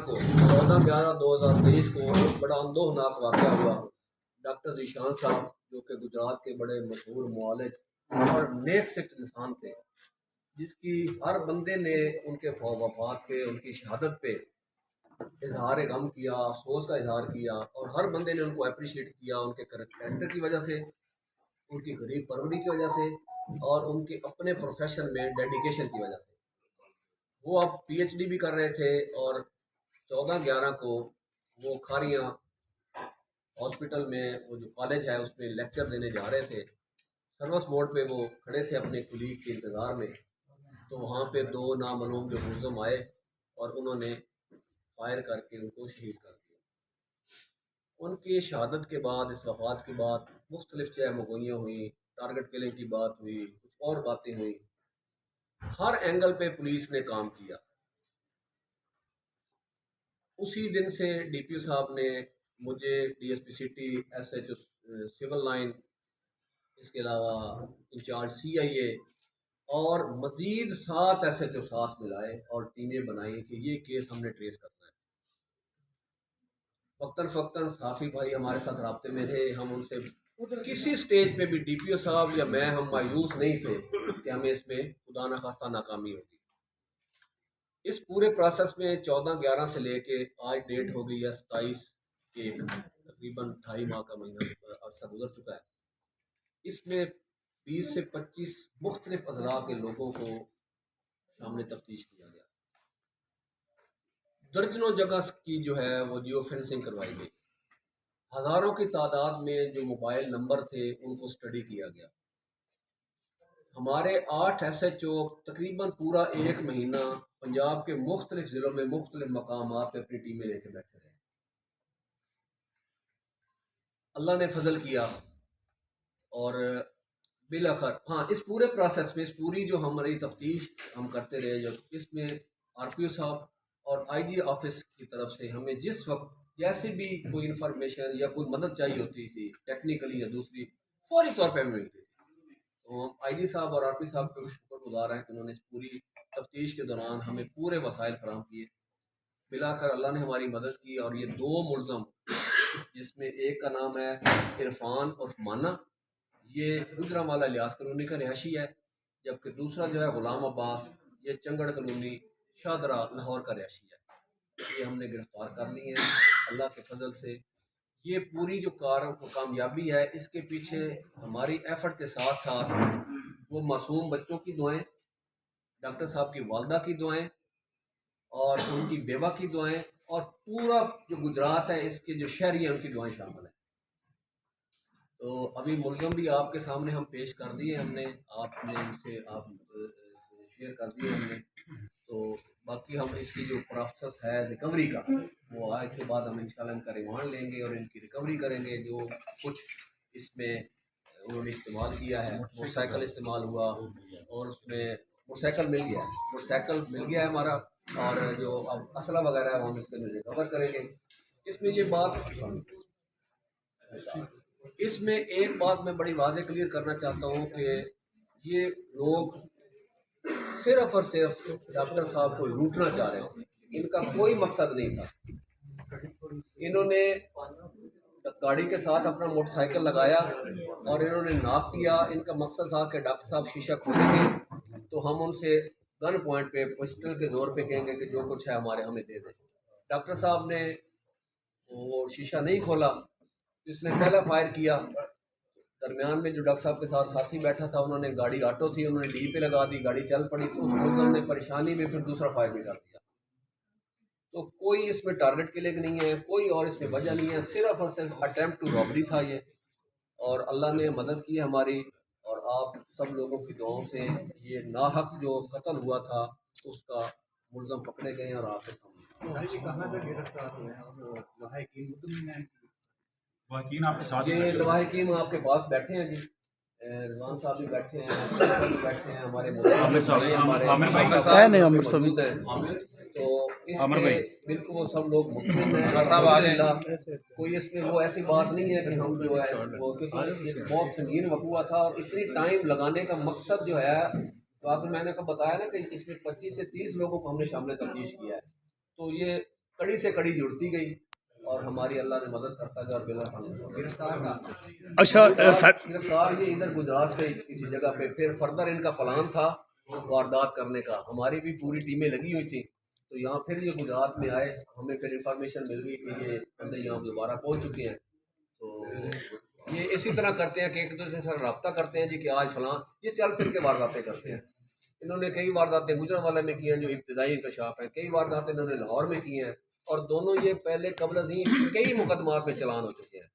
को 14/11/2023 को एक बड़ा अंदोहनाक वाक़या हुआ। डॉक्टर ज़ीशान साहब जो कि गुजरात के बड़े मशहूर मुआलिज और नेक सिफ्त इंसान थे, जिसकी हर बंदे ने उनके वफ़ात पे, उनकी शहादत पे इजहार गम किया, अफसोस का इजहार किया और हर बंदे ने उनको अप्रिशिएट किया उनके कैरेक्टर की वजह से, उनकी गरीब परवरी की वजह से और उनके अपने प्रोफेशन में डेडिकेशन की वजह से। वो अब पीएचडी भी कर रहे थे और 14/11 को वो खारियाँ हॉस्पिटल में, वो जो कॉलेज है उसमें लेक्चर देने जा रहे थे। सर्विस मोड पे वो खड़े थे अपने कुलीग के इंतज़ार में, तो वहाँ पे दो नामालूम जो मुलज़िम आए और उन्होंने फायर करके उनको शहीद कर दिया। उनकी शहादत के बाद, इस वफ़ात के बाद मुख्तलिफ चहमगोइयाँ हुई, टारगेट किलिंग की बात हुई, कुछ और बातें हुई। हर एंगल पे पुलिस ने काम किया। उसी दिन से डीपीओ साहब ने मुझे DSP city, SHO civil line, इसके अलावा इंचार्ज सीआईए और मज़ीद 7 एसएचओ साथ मिलाए और टीमें बनाई कि ये केस हमने ट्रेस करना है। वक्तन फ़क्तन साफ़ी भाई हमारे साथ राब्ते में थे। हम उनसे किसी स्टेज पे भी डीपीओ साहब या मैं, हम मायूस नहीं थे कि हमें इसमें खुदा न खास्ता नाकामी होगी। इस पूरे प्रोसेस में 14/11 से लेके आज डेट हो गई है 27/1, तकरीबन 2.5 माह का महीना अरसा गुजर चुका है। इसमें 20 से 25 मुख्तलिफ अज़रा के लोगों को सामने तफ्तीश किया गया। दर्जनों जगह की जो है वो जियो फेंसिंग करवाई गई। हज़ारों की तादाद में जो मोबाइल नंबर थे उनको स्टडी किया गया। हमारे 8 एसएचओ तकरीबन पूरा 1 महीना पंजाब के मुख्तलिफ ज़िलों में मुख्तलिफ मकामात पे अपनी टीमें लेके बैठे रहे। अल्लाह ने फजल किया और बिलाखिर हाँ, इस पूरे प्रोसेस में, इस पूरी जो हमारी तफ्तीश हम करते रहे, जो इसमें आरपीओ साहब और आईजी ऑफिस की तरफ से हमें जिस वक्त जैसे भी कोई इंफॉर्मेशन या कोई मदद चाहिए होती थी, टेक्निकली या दूसरी, फौरी तौर पर हमें मिलती थी। तो हम आईजी साहब और आरपी साहब के शुक्रगुजार हैं कि उन्होंने इस पूरी तफ्तीश के दौरान हमें पूरे वसाइल फराहम किए। बिलाखिर अल्लाह ने हमारी मदद की और ये 2 मुलज़म, जिसमें एक का नाम है इरफान उर्फ माना, ये गुजरांवाला इलियास कॉलोनी का रिहायशी है, जबकि दूसरा जो है गुलाम अब्बास, ये चंगड़ कॉलोनी शाहदरा लाहौर का रिहायशी है। ये हमने गिरफ्तार कर ली है अल्लाह के फजल से। ये पूरी जो कामयाबी है, इसके पीछे हमारी एफर्ट के साथ साथ वो मासूम बच्चों की दुआएं, डॉक्टर साहब की वालदा की दुआएं और उनकी बेवा की दुआएं और पूरा जो गुजरात है इसके जो शहरी हैं उनकी दुआएं शामिल हैं। तो अभी मुल्ज़म भी आपके सामने हम पेश कर दिए, हमने आपने इनसे आप शेयर कर दिए हमने। तो बाकी हम इसकी जो प्रोसेस है रिकवरी का, वो आज के बाद हम इंशाल्लाह इनका रिमांड लेंगे और इनकी रिकवरी करेंगे। जो कुछ इसमें उन्होंने इस्तेमाल किया है, मोटरसाइकिल इस्तेमाल हुआ और उसमें मोटरसाइकिल मिल गया है हमारा, और जो अब असला वगैरह है वो हम इसके रिकवर करेंगे। इसमें ये बात, इसमें एक बात मैं बड़ी वाज़ेह क्लियर करना चाहता हूँ कि ये लोग सिर्फ और सिर्फ डॉक्टर साहब को लूटना चाह रहे थे, इनका कोई मकसद नहीं था। इन्होंने गाड़ी के साथ अपना मोटरसाइकिल लगाया और इन्होंने नाप किया। इनका मकसद था कि डॉक्टर साहब शीशा खोलेंगे तो हम उनसे गन पॉइंट पे, पिस्टल के जोर पे कहेंगे कि जो कुछ है हमारे हमें दे दें। डॉक्टर साहब ने वो शीशा नहीं खोला, इसने पहला फायर किया। दरमियान में जो डॉक्टर साहब के साथ साथी बैठा था, उन्होंने, गाड़ी ऑटो थी, उन्होंने डी पे लगा दी, गाड़ी चल पड़ी। तो उस मुल्ज़िम ने परेशानी में फिर दूसरा फायर भी कर दिया। तो कोई इसमें टारगेट किलिंग नहीं है, कोई और इसमें वजह नहीं है, सिर्फ और सिर्फ अटेम्प्ट टू रॉबरी था ये। और अल्लाह ने मदद की हमारी और आप सब लोगों की दुआओं से ये नाहक जो कत्ल हुआ था उसका मुल्ज़म पकड़े गए और आपके सामने ये लवाहिकीन आपके पास बैठे हैं जी। रिजवान साहब भी बैठे हैं, भी बैठे हैं, हमारे मौजूद हैं। तो इसमें बिल्कुल वो सब लोग मुस्लिम हैं। कोई इसमें वो ऐसी बात नहीं है कि हम जो है वो, क्योंकि एक बहुत संगीन वक़ूआ था और इतनी टाइम लगाने का मकसद जो है, तो आपको मैंने को बताया ना कि इसमें 25 से 30 लोगों को हमने शामिल तफ्तीश किया है। तो ये کڑی سے کڑی جڑتی گئی اور ہماری اللہ نے مدد کرتا گیا اور گرفتار یہ ادھر گجرات سے کسی جگہ پہ. پھر فردر ان کا پلان تھا واردات کرنے کا. ہماری بھی پوری ٹیمیں لگی ہوئی تھیں. تو یہاں پھر یہ گجرات میں آئے, ہمیں پھر انفارمیشن مل گئی کہ یہ بندے یہاں دوبارہ پہنچ چکے ہیں. تو یہ اسی طرح کرتے ہیں کہ ایک دوسرے سے رابطہ کرتے ہیں جی کہ آج فلاں, یہ چل پھر کے وارداتیں کرتے ہیں. انہوں نے کئی وارداتیں گجرانوالہ میں کی ہیں جو ابتدائی انکشاف ہیں, کئی وارداتیں انہوں نے لاہور میں کی ہیں, اور دونوں یہ پہلے قبل ازیں کئی مقدمات میں چلان ہو چکے ہیں.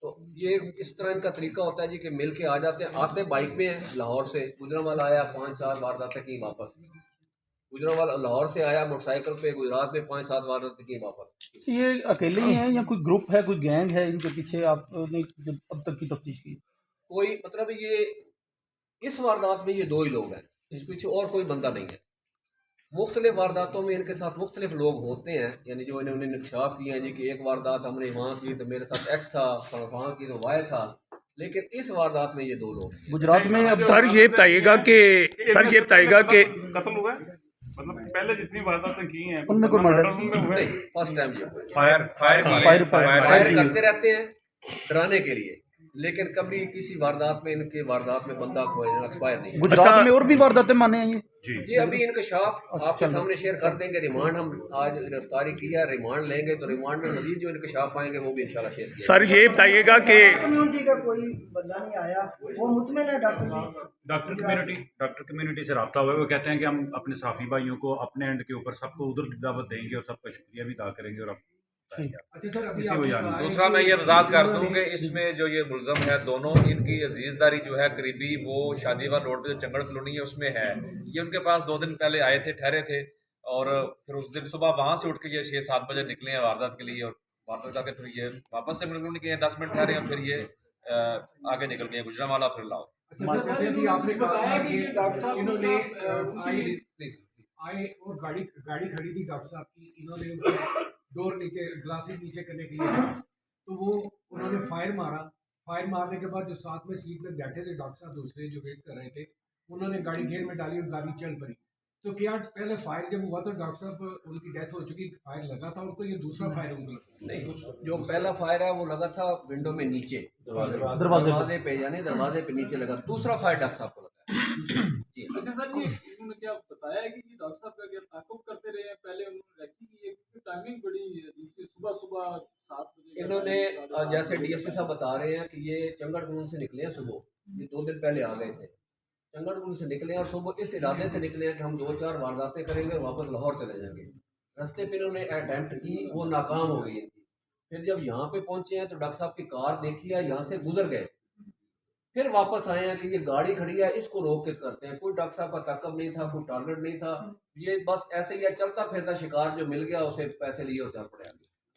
تو یہ اس طرح ان کا طریقہ ہوتا ہے جی کہ مل کے آ جاتے ہیں. آتے بائک میں ہیں لاہور سے, گجرانوالہ آیا 5-4 وارداتیں کی واپس, گجرانوالہ لاہور سے آیا موٹر سائیکل پہ, گجرات میں 5-7 وارداتیں کی واپس. یہ اکیلے ہی ہیں یا کوئی گروپ ہے, کوئی گینگ ہے ان کے پیچھے آپ نے اب تک کی تفتیش کی؟ کوئی مطلب یہ اس واردات میں یہ 2 ہی لوگ ہیں, اس پیچھے اور کوئی بندہ نہیں ہے. مختلف وارداتوں میں ان کے ساتھ مختلف لوگ ہوتے ہیں, یعنی جو انہوں نے انکشاف کیا ہے جی کہ ایک واردات ہم نے وہاں کی تو میرے ساتھ ایکس تھا, وہاں کی تو وائی تھا, لیکن اس واردات میں یہ 2 لوگ ہیں. گجرات میں اب سر یہ بتائیے گا کہ قتل ہوا ہے, مطلب پہلے جتنی وارداتیں کی ہیں ان میں کوئی مرڈر نہیں, فرسٹ ٹائم یہ فائر کرتے رہتے ہیں ڈرانے کے لیے, لیکن کبھی کسی واردات میں ان کے واردات میں بندہ کوئی ایکسپائر نہیں. گجرات میں اور بھی وارداتیں مانے ہیں یہ ابھی انکشاف آپ کے سامنے شیئر کر دیں گے. ریمانڈ ہم آج گرفتاری کیا, ریمانڈ لیں گے تو ریمانڈ میں مزید جو انکشاف آئیں گے وہ بھی انشاءاللہ شیئر کیا. سر یہ بتائیے گا کہ کمیونٹی کا کوئی بندہ نہیں آیا, وہ مطمئن ہے ڈاکٹر کمیونٹی سے رابطہ ہوا ہے, وہ کہتے ہیں کہ ہم اپنے صحافی بھائیوں کو اپنے اینڈ کے اوپر سب کو ادھر دعوت دیں گے اور سب کا شکریہ بھی ادا کریں گے. اور دوسرا میں یہ وضاحت کر دوں کہ اس میں جو یہ ملزم ہے دونوں, ان کی عزیز داری جو ہے قریبی وہ شادی وال روڈ پہ جو چنگڑ کالونی ہے اس میں ہے. یہ ان کے پاس 2 دن پہلے آئے تھے, ٹھہرے تھے, اور پھر اس دن صبح وہاں سے اٹھ کے یہ 6-7 بجے نکلے ہیں واردات کے لیے, اور واردات کر کے پھر یہ واپس سے کالونی کے 10 منٹ ٹھہرے اور پھر یہ آگے نکل گئے گجرانوالہ پھر لاؤ. آئے اور گاڑی کھڑی تھی ڈاکٹر صاحب کی, انہوں نے ڈور نیچے گلاسز نیچے کرنے کے لیے, تو وہ انہوں نے فائر مارنے کے بعد جو ساتھ میں سیٹ میں بیٹھے تھے ڈاکٹر صاحب دوسرے جو ویٹ کر رہے تھے, انہوں نے گاڑی گیئر میں ڈالی اور گاڑی چل پڑی. تو کیا پہلے فائر جب ہوا تو ڈاکٹر صاحب ان کی ڈیتھ ہو چکی, فائر لگا تھا ان کو, یہ دوسرا فائر ان کو نہیں, جو پہلا فائر ہے وہ لگا تھا ونڈو میں نیچے دروازے پہ, یعنی دروازے پہ نیچے لگا. دوسرا فائر ڈاکٹر صاحب کو لگا. اچھا سر, یہ انہوں نے کیا بتایا ہے کہ ڈاکٹر صاحب کا کیا تعاقب کرتے رہے ہیں, پہلے انہوں نے ریکی کی ہے, ٹائمنگ بڑی صبح 7 بجے انہوں نے جیسے ڈی ایس پی صاحب بتا رہے ہیں کہ یہ چنگڑ کالونی سے نکلے ہیں صبح, یہ 2 دن پہلے آ گئے تھے, چنگڑ کالونی سے نکلے ہیں اور صبح اس ارادے سے نکلے ہیں کہ ہم 2-4 وارداتیں کریں گے اور واپس لاہور چلے جائیں گے. رستے پہ انہوں نے اٹیمپٹ کی, وہ ناکام ہو گئی. پھر جب یہاں پہ پہنچے ہیں تو ڈاکٹر صاحب کی کار دیکھی ہے, یہاں سے گزر گئے, پھر واپس آئے ہیں کہ یہ گاڑی کھڑی ہے اس کو روک کے کرتے ہیں. کوئی ڈاکٹر صاحب کا تعاقب نہیں تھا, کوئی ٹارگیٹ نہیں تھا, یہ بس ایسے ہی چلتا پھرتا شکار جو مل گیا اسے پیسے لیے اور چل پڑے.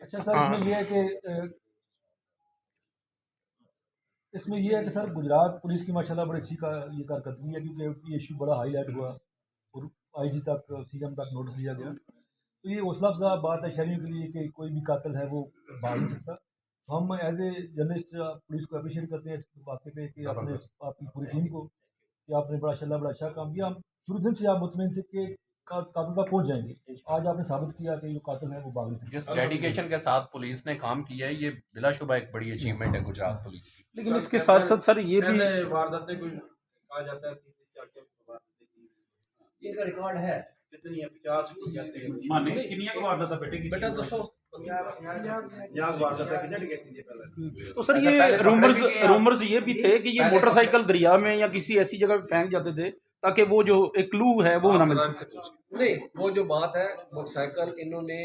اچھا سر, اس میں یہ ہے کہ سر گجرات پولیس کی ماشاءاللہ بڑی اچھی یہ کارکردگی ہے, کیونکہ یہ ایشو بڑا ہائی لائٹ ہوا اور آئی جی تک سی ایم تک نوٹس لیا گیا. تو یہ حوصلہ افزا بات ہے شہریوں کے لیے کہ کوئی بھی قاتل ہے وہ بھاگ نہیں سکتا. ہم ایز اے جرنلسٹ پولیس کو اپریشیٹ کرتے ہیں اس واقعے پہ کہ آپ نے آپ کی پوری ٹیم کو کہ آپ نے بڑا اچھا کام کیا. ہم شروع دن سے آپ مطمئن تھے کہ قاتل تک پہنچ جائیں گے. آج آپ نے ثابت کیا کہ جو قاتل ہے وہ بھاگ نہیں سکتا. جس ڈیڈیکیشن کے ساتھ پولیس نے کام کیا ہے یہ بلا شبہ ایک بڑی اچیومنٹ ہے گجرات پولیس کی. لیکن اس کے ساتھ ساتھ سر یہ بھی وارداتیں کوئی کہا جاتا ہے ان کا ریکارڈ ہے کتنی ہے, 50 کی جاتے ہیں کنیا کو واردات بیٹے کی بیٹا 200. تو سر یہ رومرز یہ بھی تھے کہ یہ موٹر سائیکل دریا میں یا کسی ایسی جگہ پہ پھینک جاتے تھے تاکہ وہ جو ایک کلو ہے وہ نہ مل سکے. نہیں, وہ جو بات ہے موٹر سائیکل انہوں نے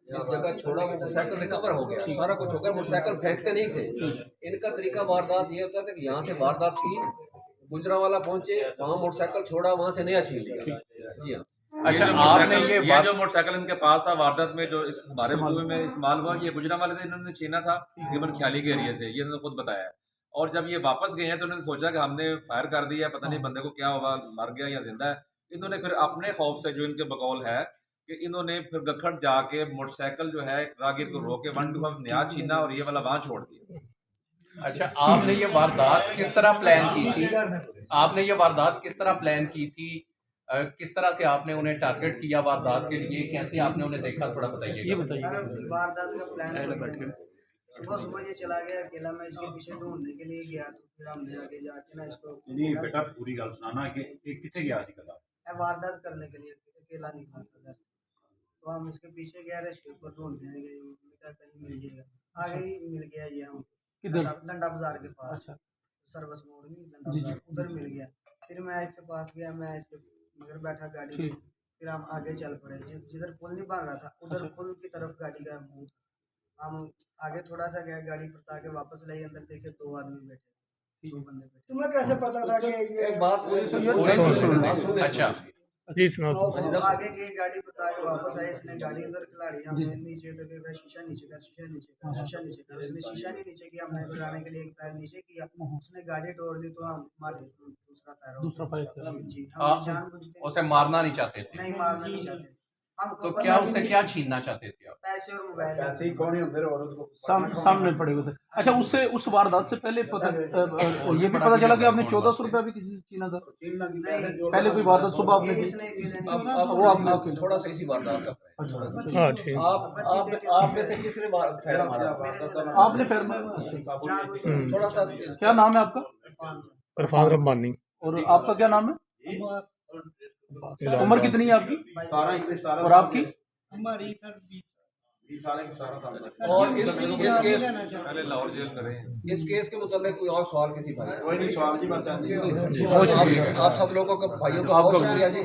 جس جگہ چھوڑا وہ موٹر سائیکل ریکور ہو گیا, سارا کچھ ہو گیا, موٹر سائیکل پھینکتے نہیں تھے. ان کا طریقہ واردات یہ ہوتا تھا کہ یہاں سے واردات کی, گجرانوالہ پہنچے, وہاں موٹر سائیکل چھوڑا, وہاں سے نیا چھین لیا. جی ہاں. اچھا, یہ جو موٹر سائیکل ان کے پاس تھا واردات میں جو اس ہمارے ملک میں استعمال ہوا, یہ گجرانوالے سے انہوں نے چھینا تھا تقریباً خیالی کے ایریے سے, یہ انہوں نے خود بتایا ہے. اور جب یہ واپس گئے ہیں تو انہوں نے سوچا کہ ہم نے فائر کر دیا, پتہ نہیں بندے کو کیا ہوا, مر گیا یا زندہ ہے. انہوں نے پھر اپنے خوف سے جو ان کے بقول ہے کہ انہوں نے پھر گکھڑ جا کے موٹر سائیکل جو ہے راگیر کو روک کے 125 نیا چھینا اور یہ والا وہاں چھوڑ دیا. اچھا, آپ نے یہ واردات کس طرح پلان کی تھی؟ किस तरह से आपने उन्हें टारगेट किया वारदात के लिए, कैसे आपने उन्हें देखा, थोड़ा बताइए। यार वारदात का प्लान सुबह सुबह ये चला गया अकेला, मैं इसके पीछे ढूंढने के लिए गया, तो फिर हमने आगे जाके ना इसको नहीं बेटा पूरी गल सुनाना कि कितने गया थी कल? वारदात करने के लिए अकेला निकला था घर से, तो हम इसके पीछे गए रेस्क्यू को ढूंढने के लिए, क्या कहीं मिल जाएगा। आगे ही मिल गया ये, हम लंडा बाजार के पास, सर्विस मोड़ नहीं लंडा बाजार, उधर मिल गया। फिर मैं इसके पास गया, मैं इसके मगर बैठा गाड़ी में, फिर हम आगे चल पड़े। जिधर पुल नहीं बन रहा था उधर पुल की तरफ गाड़ी का मुंह था। हम आगे थोड़ा सा गया, गाड़ी पर आके वापस लाई, अंदर देखे 2 आदमी बैठे, 2 बंदे बैठे। तुम्हें कैसे पता था कि ये एक बात पूरी सुनिए। अच्छा जी सुनाओ। आगे की गाड़ी पर आके वापस आए, इसने गाड़ी अंदर खिलाड़ी, हमने नीचे करके शीशा नीचे कर, शीशा नीचे कर, शीशा नीचे कर। उसने शीशा नहीं नीचे किया, हमने गिराने के लिए एक पैर नीचे किया, उसने गाड़ी तोड़ दी, तो हम मारे दूसरा पैर जी। हम जानबूझ के उसे मारना नहीं चाहते थे, नहीं मारना नहीं चाहते हम, तो क्या उससे क्या छीनना चाहते थे आप? पैसे और मोबाइल। ऐसे ही कौन है अंदर और उसको सामने पड़े हुए थे। अच्छा, उससे उस वारदात से पहले पता ये भी पता चला कि आपने 1400 रुपया भी किसी से छीना था पहले कोई वारदात सुबह आपने की? इसने अकेले नहीं अब किया। वो आप थोड़ा सा इसी वारदात का हाँ ठीक। आप में से किसने फैर मारा? मेरे से आपने फिर जानबूझ के थोड़ा सा क्या नाम है आपका? इरफान से। इरफान रब्बानी। और आपका क्या नाम है? उम्र कितनी है आपकी और आपकी? और इस केस पहले लाहौर जेल करें। इस केस के मुताबिक कोई और सवाल किसी भाई? कोई नहीं सवाल जी बस ऐसे ही। आप सब लोगों को भाइयों को बहुत शुक्रिया जी।